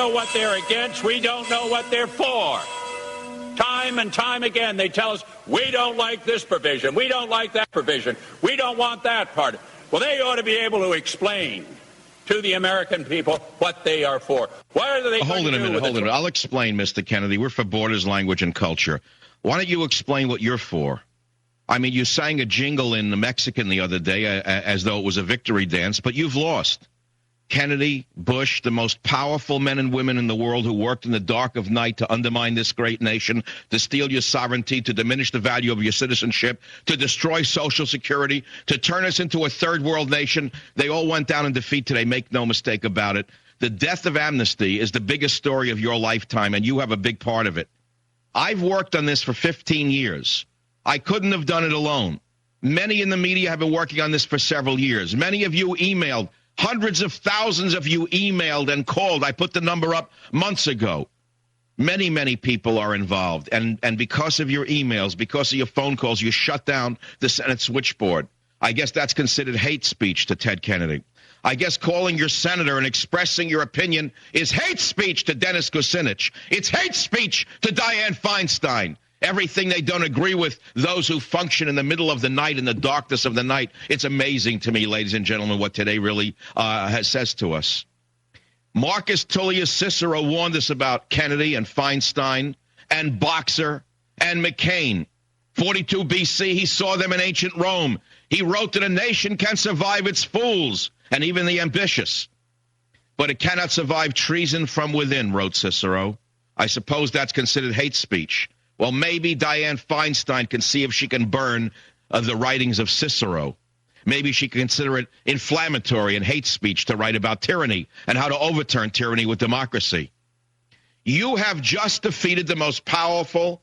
know what they're against. We don't know what they're for. Time and time again, they tell us, we don't like this provision. We don't like that provision. We don't want that part. Well, they ought to be able to explain to the American people what they are for. What are they Hold it a minute. I'll explain, Mr. Kennedy. We're for borders, language, and culture. Why don't you explain what you're for? I mean, you sang a jingle in the Mexican the other day as though it was a victory dance, but you've lost. Kennedy, Bush, the most powerful men and women in the world who worked in the dark of night to undermine this great nation, to steal your sovereignty, to diminish the value of your citizenship, to destroy Social Security, to turn us into a third world nation. They all went down in defeat today. Make no mistake about it. The death of amnesty is the biggest story of your lifetime, and you have a big part of it. I've worked on this for 15 years. I couldn't have done it alone. Many in the media have been working on this for several years. Many of you emailed. Hundreds of thousands of you emailed and called. I put the number up months ago. Many, many people are involved. And because of your emails, because of your phone calls, you shut down the Senate switchboard. I guess that's considered hate speech to Ted Kennedy. I guess calling your senator and expressing your opinion is hate speech to Dennis Kucinich. It's hate speech to Dianne Feinstein. Everything they don't agree with, those who function in the middle of the night, in the darkness of the night. It's amazing to me, ladies and gentlemen, what today really says to us. Marcus Tullius Cicero warned us about Kennedy and Feinstein and Boxer and McCain. 42 BC, he saw them in ancient Rome. He wrote that a nation can survive its fools and even the ambitious, but it cannot survive treason from within, wrote Cicero. I suppose that's considered hate speech. Well, maybe Dianne Feinstein can see if she can burn the writings of Cicero. Maybe she can consider it inflammatory and hate speech to write about tyranny and how to overturn tyranny with democracy. You have just defeated the most powerful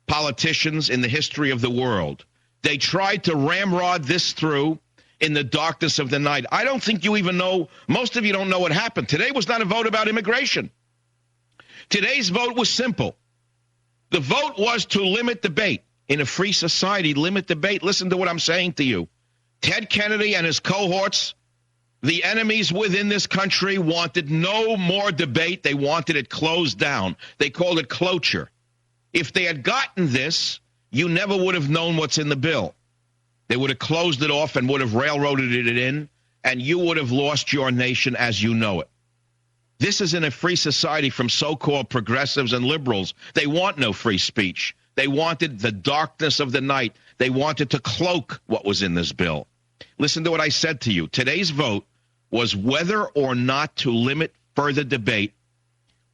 politicians in the history of the world. They tried to ramrod this through in the darkness of the night. I don't think you even know, most of you don't know what happened. Today was not a vote about immigration. Today's vote was simple. The vote was to limit debate. In a free society, limit debate. Listen to what I'm saying to you. Ted Kennedy and his cohorts, the enemies within this country, wanted no more debate. They wanted it closed down. They called it cloture. If they had gotten this, you never would have known what's in the bill. They would have closed it off and would have railroaded it in, and you would have lost your nation as you know it. This is in a free society from so-called progressives and liberals. They want no free speech. They wanted the darkness of the night. They wanted to cloak what was in this bill. Listen to what I said to you. Today's vote was whether or not to limit further debate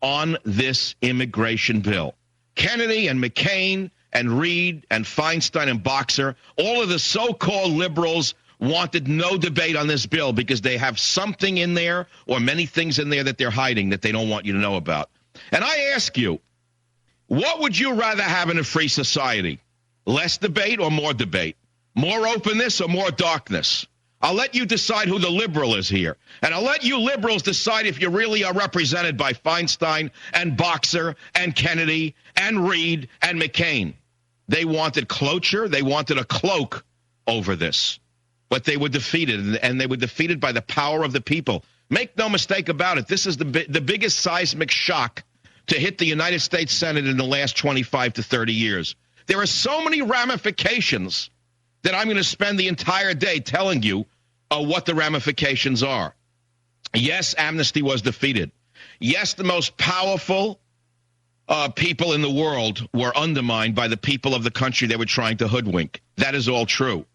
on this immigration bill. Kennedy and McCain and Reid and Feinstein and Boxer, all of the so-called liberals wanted no debate on this bill because they have something in there or many things in there that they're hiding that they don't want you to know about. And I ask you, what would you rather have in a free society? Less debate or more debate? More openness or more darkness? I'll let you decide who the liberal is here. And I'll let you liberals decide if you really are represented by Feinstein and Boxer and Kennedy and Reid and McCain. They wanted cloture. They wanted a cloak over this. But they were defeated, and they were defeated by the power of the people. Make no mistake about it. This is the biggest seismic shock to hit the United States Senate in the last 25 to 30 years. There are so many ramifications that I'm going to spend the entire day telling you what the ramifications are. Yes, amnesty was defeated. Yes, the most powerful people in the world were undermined by the people of the country they were trying to hoodwink. That is all true.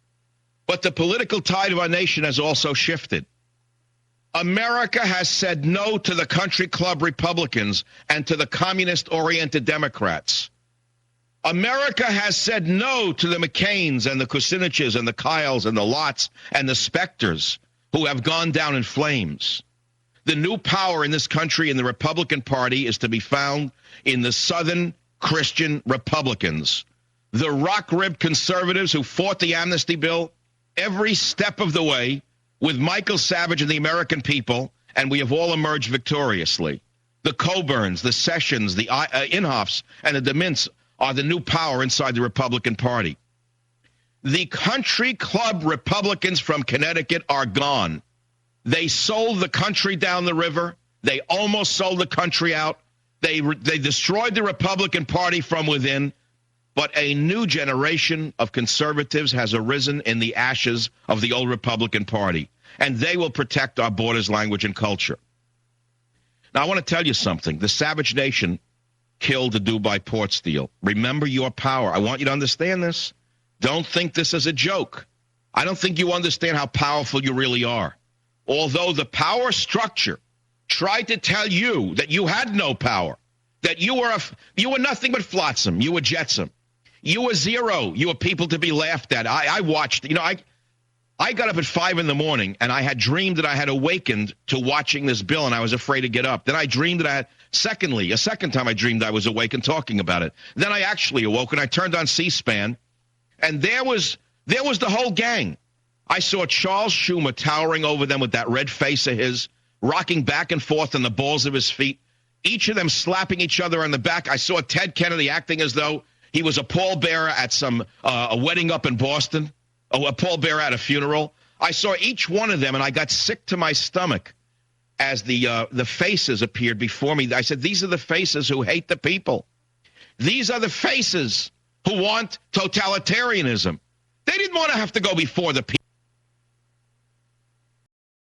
But the political tide of our nation has also shifted. America has said no to the country club Republicans and to the communist-oriented Democrats. America has said no to the McCains and the Kuciniches and the Kyles and the Lotts and the Specters who have gone down in flames. The new power in this country in the Republican Party is to be found in the Southern Christian Republicans, the rock-ribbed conservatives who fought the amnesty bill every step of the way with Michael Savage and the American people, and we have all emerged victoriously. The Coburns, the Sessions, the Inhofes, and the DeMints are the new power inside the Republican Party. The country club Republicans from Connecticut are gone. They sold the country down the river. They almost sold the country out. They destroyed the Republican Party from within. But a new generation of conservatives has arisen in the ashes of the old Republican Party, and they will protect our borders, language, and culture. Now, I want to tell you something. The Savage Nation killed the Dubai port deal. Remember your power. I want you to understand this. Don't think this is a joke. I don't think you understand how powerful you really are. Although the power structure tried to tell you that you had no power, that you were nothing but flotsam, you were jetsam. You were zero. You were people to be laughed at. I watched, I got up at 5 in the morning, and I had dreamed that I had awakened to watching this bill, and I was afraid to get up. Then I dreamed that I had, a second time I dreamed I was awake and talking about it. Then I actually awoke, and I turned on C-SPAN, and there was the whole gang. I saw Charles Schumer towering over them with that red face of his, rocking back and forth on the balls of his feet, each of them slapping each other on the back. I saw Ted Kennedy acting as though he was a pallbearer at some a wedding up in Boston, a pallbearer at a funeral. I saw each one of them, and I got sick to my stomach as the faces appeared before me. I said, these are the faces who hate the people. These are the faces who want totalitarianism. They didn't want to have to go before the people.